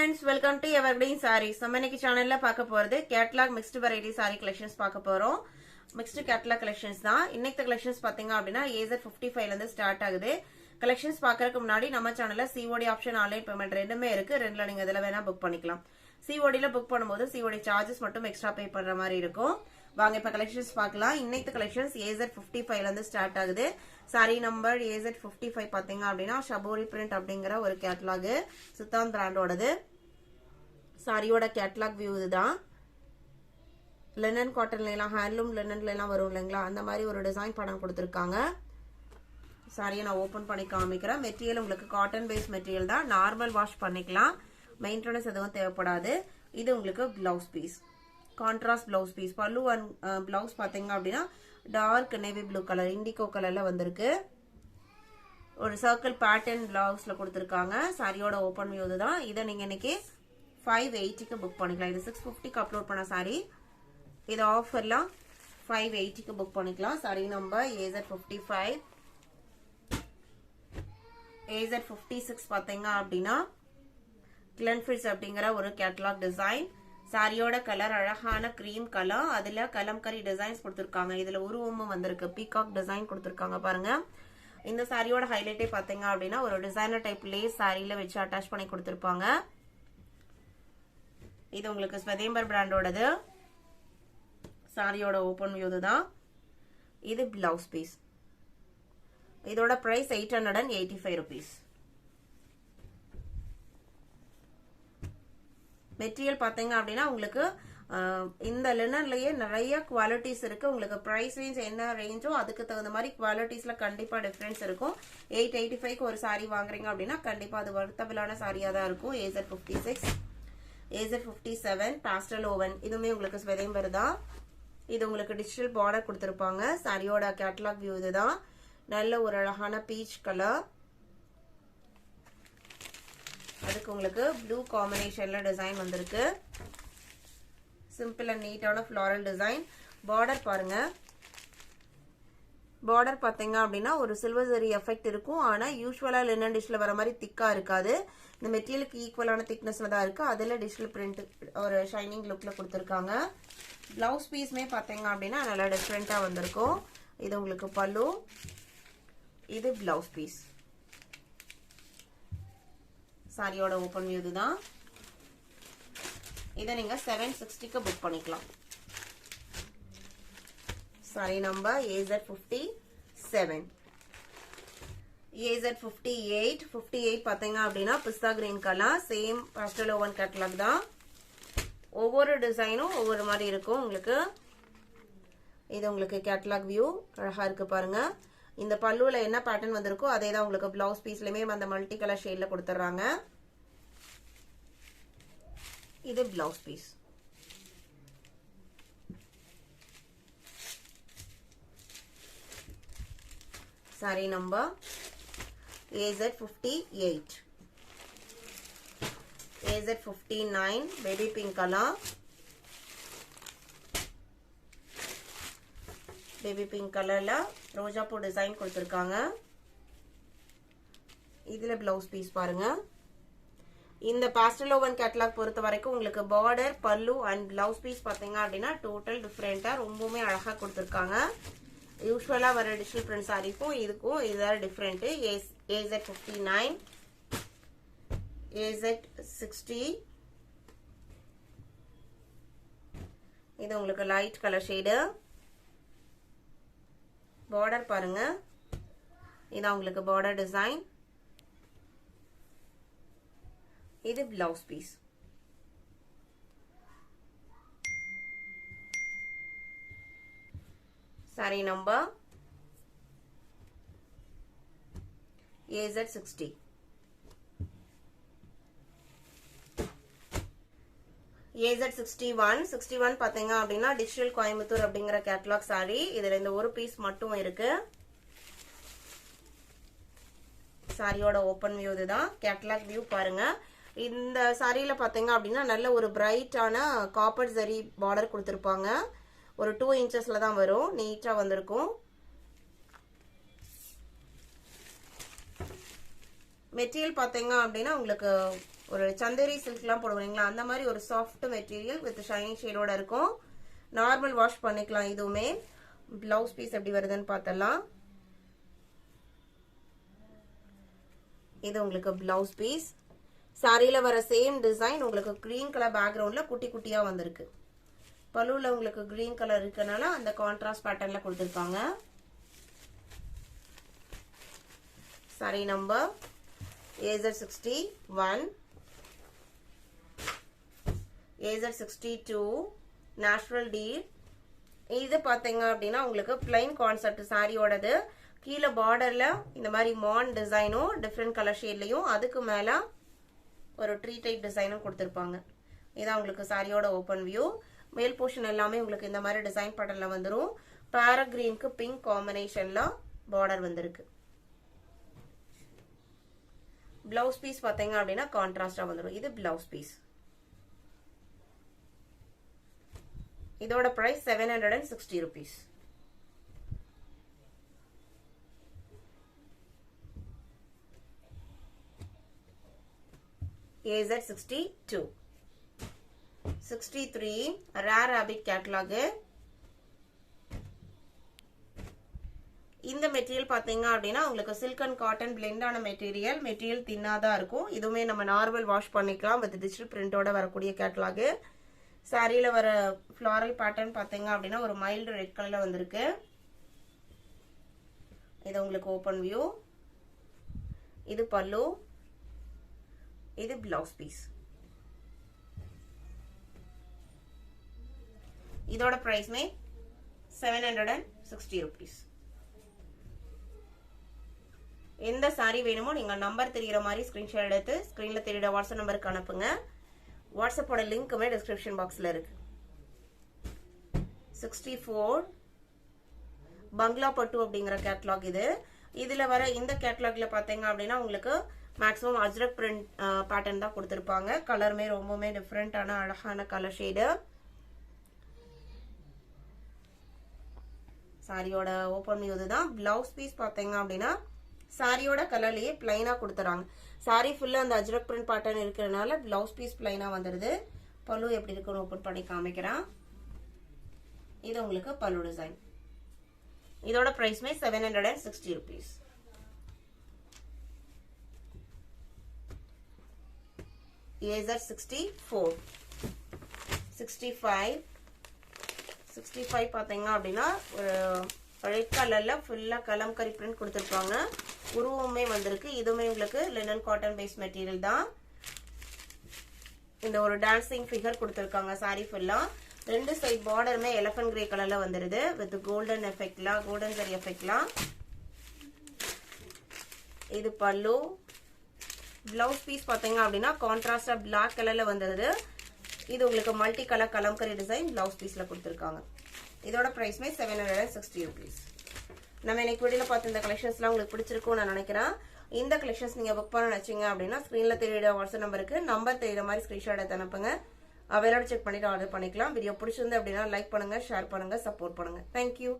friends, welcome to Evergreen Sarees. நம்ம இன்னைக்கு சேனல்ல பார்க்க போறது Catalogue mixed variety saree collections பார்க்க போறோம். Mixed Catalogue collections தான். இன்னைக்கு collections பாத்தீங்க அப்படினா AZ55 ல இருந்து ஸ்டார்ட் ஆகுது. collections பார்க்கறதுக்கு முன்னாடி நம்ம சேனல்ல COD ஆப்ஷன் ஆன்லைன் பேமெண்ட் ரெண்டுமே இருக்கு. ரெண்டுல நீங்க இதல வேணா புக் பண்ணிக்கலாம். COD ல புக் பண்ணும்போது COD சார்ஜஸ் மட்டும் எக்ஸ்ட்ரா பே பண்ற மாதிரி இருக்கும். வாங்க இப்ப collections பார்க்கலாம். இன்னைக்கு collections AZ55 ல இருந்து ஸ்டார்ட் ஆகுது. saree number AZ55 பாத்தீங்க அப்படினா ஷபோரி print அப்படிங்கற ஒரு கேட்டலாக் சுத்தான் பிராண்டோடது. சாரியோட கேட்டலாக் வியூ இதுதான். linen cottonல எல்லாம் ஹேண்ட்லூம் லினன்ல எல்லாம் வரும் இல்லங்களா, அந்த மாதிரி ஒரு டிசைன் படம் கொடுத்திருக்காங்க. சாரியை நான் ஓபன் பண்ணி காமிக்கிறேன். மெட்டீரியல் உங்களுக்கு காட்டன் பேஸ் மெட்டீரியல் தான். நார்மல் வாஷ் பண்ணிக்கலாம். மெயின்டெனன்ஸ் எதுவும் தேவைப்படாது. இது உங்களுக்கு blouse piece, contrast blouse piece. Pallu and blouse பாத்தீங்க அப்படின்னா dark navy blue colour, indigo கலர்ல வந்திருக்கு. ஒரு சர்க்கிள் பேட்டர்ன் பிளவுஸ்ல கொடுத்திருக்காங்க. சாரியோட ஓபன் வியூ இதுதான். இதை நீங்க இன்னைக்கு 580க்கு புக் பண்ணிக்கலாம். இது 650க்கு அப்லோட் பண்ண சாரி. இது ஆஃபர்லாம் 580க்கு புக் பண்ணிக்கலாம். Saree number AZ55. AZ56 பாத்தீங்க அப்படின்னா கிளன்ஃபிட்ஸ் அப்படிங்கிற ஒரு கேட்டலாக் டிசைன். சாரியோட கலர் அழகான கிரீம் கலர். அதுல கலம்கரி டிசைன்ஸ் கொடுத்திருக்காங்க. இதுல உருவமும் வந்திருக்கு. பீகாக் டிசைன் கொடுத்திருக்காங்க பாருங்க. இந்த சாரியோட ஹைலைட்டே பாத்தீங்க அப்படின்னா ஒரு டிசைனர் டைப் லேஸ் சாரியில வச்சு அட்டாச் பண்ணி கொடுத்திருப்பாங்க. இது உங்களுக்கு ஸ்வதேம்பர் பிராண்டோடது. சாரியோட ஓபன் வியூ தான். இது பிளவுஸ் பீஸ். இதோட பிரைஸ் 885 rupees. மெட்டீரியல் பாத்தீங்க அப்படின்னா உங்களுக்கு இந்த லினன்லயே நிறைய குவாலிட்டிஸ் இருக்கு. உங்களுக்கு பிரைஸ் ரேஞ்ச் என்ன ரேஞ்சோ அதுக்கு தகுந்த மாதிரி குவாலிட்டிஸ்ல கண்டிப்பா டிஃபரன்ஸ் இருக்கும். 885க்கு ஒரு சாரி வாங்குறீங்க அப்படின்னா கண்டிப்பா அது வர்த்தபிளான சாரியா தான் இருக்கும். AZ56, AZ57 pastel oven. இதுவுமே உங்களுக்கு ஸ்வதேம்பர் தான். இது உங்களுக்கு டிஜிட்டல் பார்டர் கொடுத்திருப்பாங்க. சாரியோட கேட்டலாக் வியூ இதுதான். நல்ல ஒரு அழகான பீச் கலர். அதுக்கு உங்களுக்கு ப்ளூ காம்பினேஷன்ல டிசைன் வந்திருக்கு. சிம்பிள் அண்ட் நீட்டான ஃப்ளாரல் டிசைன். பார்டர் பாருங்க. பார்டர் பாத்தீங்க அப்படின்னா ஒரு சில்வர் ஜரி எஃபெக்ட் இருக்கும். ஆனா யூஸ்வலா லினன் டிஷ்ல வர மாதிரி திக்கா இருக்காது. இந்த மெட்டீரியலுக்கு ஈக்குவலான திக்னஸ்ல தான் இருக்கு. அதுல டிஜிட்டல் பிரிண்ட் ஒரு ஷைனிங் லுக்ல கொடுத்திருக்காங்க. பிளவுஸ் பீஸ்மே பாத்தீங்க அப்படின்னா நல்லா டிஃப்ரெண்டா வந்திருக்கும். இது உங்களுக்கு பல்லு. இது பிளவுஸ் பீஸ். சாரியோட ஓபன் வியூ இதுதான். இதை நீங்க 760க்கு புக் பண்ணிக்கலாம். Saree number AZ57. AZ58. 58 பாத்தீங்க அப்படின்னா பிஸ்தா green colour. Same pastel woven catalogue தான். ஒவ்வொரு டிசைனும் ஒவ்வொரு மாதிரி இருக்கும் உங்களுக்கு. இது உங்களுக்கு கேட்டலாக் வியூ அழகா இருக்கு பாருங்க. இந்த பல்லுல என்ன பேட்டர்ன் வந்திருக்கோ அதே தான் உங்களுக்கு பிளவுஸ் பீஸ்லயுமே அந்த மல்டி கலர் ஷேட்ல கொடுத்துறாங்க. இது blouse piece. Sari number AZ58. AZ59 baby pink colour. Baby pink கலர்ல ரோஜா பூ டிசைன் கொடுத்திருக்காங்க. இதுல பிளவுஸ் பீஸ் பாருங்க. இந்த பாஸ்டல் ஓவன் கேட்டலாக் பொறுத்த வரைக்கும் உங்களுக்கு பார்டர், பல்லு அண்ட் பிளவுஸ் பீஸ் பாத்தீங்க அப்படின்னா டோட்டல் டிஃபரெண்டா ரொம்பவுமே அழகா கொடுத்திருக்காங்க. யூஸ்வலா வர டிஜிட்டல் பிரிண்ட் சாரிக்கும் இதுக்கும் இதுதான் டிஃபரெண்ட். AZ59, AZ60. இது உங்களுக்கு லைட் கலர் ஷேடு. பார்டர் பாருங்க. இதான் உங்களுக்கு பார்டர் டிசைன். இது blouse piece. Sari number AZ60. AZ61. 61 பாத்தீங்க அப்படின்னா டிஜிட்டல் கோயம்புத்தூர் அப்படிங்கிற கேட்டலாக் சாரி. இதுல இந்த ஒரு பீஸ் மட்டும் இருக்கு. சாரியோட ஓபன் வியூ இதுதான். கேட்டலாக் வியூ பாருங்க. இந்த சாரியில பாத்தீங்க அப்படின்னா நல்ல ஒரு பிரைட்டான காப்பர் ஜரி பார்டர் கொடுத்திருப்பாங்க. ஒரு 2 inchesல தான் வரும். நீட்டா வந்திருக்கும். மெட்டீரியல் பாத்தீங்க அப்படின்னா உங்களுக்கு ஒரு சந்தேரி சில்க்லாம் போடுவீங்களா அந்த மாதிரி ஒரு சாஃப்ட் மெட்டீரியல் வித் ஷைனிங் ஷேடோட இருக்கும். நார்மல் வாஷ் பண்ணிக்கலாம். இதுவுமே பிளவுஸ் பீஸ் எப்படி வருதுன்னு பார்த்தலாம். இது உங்களுக்கு பிளவுஸ் பீஸ். சாரியில வர சேம் டிசைன் உங்களுக்கு கிரீன் கலர் பேக்ரவுண்ட்ல குட்டி குட்டியா வந்திருக்கு. பல்லுல உங்களுக்கு கிரீன் கலர் இருக்கனால அந்த கான்ட்ராஸ்ட் பேட்டர்ன்ல கொடுத்திருக்காங்க. Sorry number AZ61, AZ62, natural deal. இது பாத்தீங்க அப்படின்னா உங்களுக்கு பிளைன் கான்செப்ட் சாரியோடது. கீழே பார்டர்ல இந்த மாதிரி மான் டிசைனும் டிஃப்ரெண்ட் கலர் ஷேட்லயும் அதுக்கு மேல ஒரு ட்ரீ டைப் டிசைனும் கொடுத்திருப்பாங்க. இதான் உங்களுக்கு சாரியோட ஓபன் வியூ. மேல் போர்ஷன் எல்லாமே உங்களுக்கு இந்த மாதிரி டிசைன் பேட்டர்ன்ல வந்துரும். பேரட் கிரீனுக்கு பிங்க் காம்பினேஷன்ல பார்டர் வந்திருக்கு. பிளவுஸ் பீஸ் பாத்தீங்க அப்படின்னா கான்ட்ராஸ்டா வந்துரும். இது பிளவுஸ் பீஸ். இதோட price 760 rupees. AZ62, 63 rare rabbit catalog. இந்த மெட்டீரியல் பாத்தீங்க அப்படின்னா உங்களுக்கு சில்க் அண்ட் காட்டன் பிளெண்ட் ஆன மெட்டீரியல் தின்னாதான் இருக்கும். இதுவுமே நம்ம நார்மல் வாஷ் பண்ணிக்கலாம். வித் டிஜிட்டல் பிரிண்டோட வரக்கூடிய கேட்டலாக். சாரியில வர ஃப்ளாரல் பேட்டர்ன் பாத்தீங்க அப்படின்னா ஒரு மைல்டு ரெட் கலர்ல வந்திருக்கு. இது உங்களுக்கு ஓபன் வியூ. இது பல்லு. இது பிளவுஸ் பீஸ். இதோட பிரைஸ்மே 760 rupees. எந்த சாரி வேணுமோ நீங்க நம்பர் தெரியுற மாதிரி ஸ்கிரீன்ஷாட் எடுத்து ஸ்கிரீன்ல தெரியுற வாட்ஸ்அப் நம்பருக்கு அனுப்புங்க. வாட்ஸ்அப்போட லிங்க்குமே டிஸ்கிரிப்ஷன் பாக்ஸ்ல இருக்கு. 64 பங்களா பட்டு அப்படிங்கிற கேட்டலாக் இது. இதுல வர இந்த கேட்டலாக்ல பாத்தீங்க அப்படின்னா உங்களுக்கு மேக்ஸிமம் அஜ்ரக் பிரிண்ட் பேட்டர்ன் தான் கொடுத்திருப்பாங்க. கலருமே ரொம்பவுமே டிஃப்ரெண்டான அழகான கலர் ஷேடு. சாரியோட ஓபன் வியூ இதுதான். பிளவுஸ் பீஸ் பாத்தீங்க அப்படின்னா சாரியோட கலர்லயே பிளைனா கொடுத்துறாங்க. சாரி ஃபுல்லா அந்த அஜ்ரக் பிரிண்ட் பேட்டர்ன் இருக்கிறதுனால பிளவுஸ் பீஸ் பிளைனா வந்துருது. பல்லு எப்படி இருக்குன்னு ஓபன் பண்ணி காமிக்கிறேன். இது உங்களுக்கு பல்லு டிசைன். இதோட பிரைஸ்மே 760 rupees. AZ64, 65 பாத்தீங்க அப்படின்னா ஒரு ரெட் கலர்ல ஃபுல்லா கலம்கரி பிரிண்ட் கொடுத்திருப்பாங்க. உருவமே வந்திருக்கு. இதுவுமே உங்களுக்கு லினன் காட்டன் பேஸ் மெட்டீரியல் தான். இந்த ஒரு டான்சிங் ஃபிகர் கொடுத்திருக்காங்க சாரி ஃபுல்லா. ரெண்டு சைட் பார்டருமே எலிஃபண்ட் கிரே கலர்ல வந்துருது வித் கோல்டன் எஃபெக்ட்லாம், கோல்டன் சரி எஃபெக்ட்லாம். இது பல்லு. பிளவுஸ் பீஸ் பாத்தீங்க அப்படின்னா கான்ட்ராஸ்டா பிளாக் கலர்ல வந்துருது. இது உங்களுக்கு multi colour kalamkari design blouse பீஸ்ல கொடுத்திருக்காங்க. இதோட பிரைஸ்மே 760 rupees. நம்ம இன்னைக்கு வீடியோல பார்த்த இந்த கலெக்ஷன்ஸ்லாம் உங்களுக்கு பிடிச்சிருக்கும்னு நான் நினைக்கிறேன். இந்த கலெக்ஷன்ஸ் நீங்க புக் பண்ண நினைச்சீங்க அப்படின்னா ஸ்கிரீன்ல தெரியுற வாட்ஸ்அப் நம்பருக்கு நம்பர் தெரியுற மாதிரி ஸ்கிரீன்ஷாட் எடுத்து அனுப்புங்க. அவைலபிள் செக் பண்ணிட்டு ஆர்டர் பண்ணிக்கலாம். வீடியோ பிடிச்சிருந்து அப்படின்னா லைக் பண்ணுங்க, ஷேர் பண்ணுங்க, சப்போர்ட் பண்ணுங்க. தேங்க்யூ.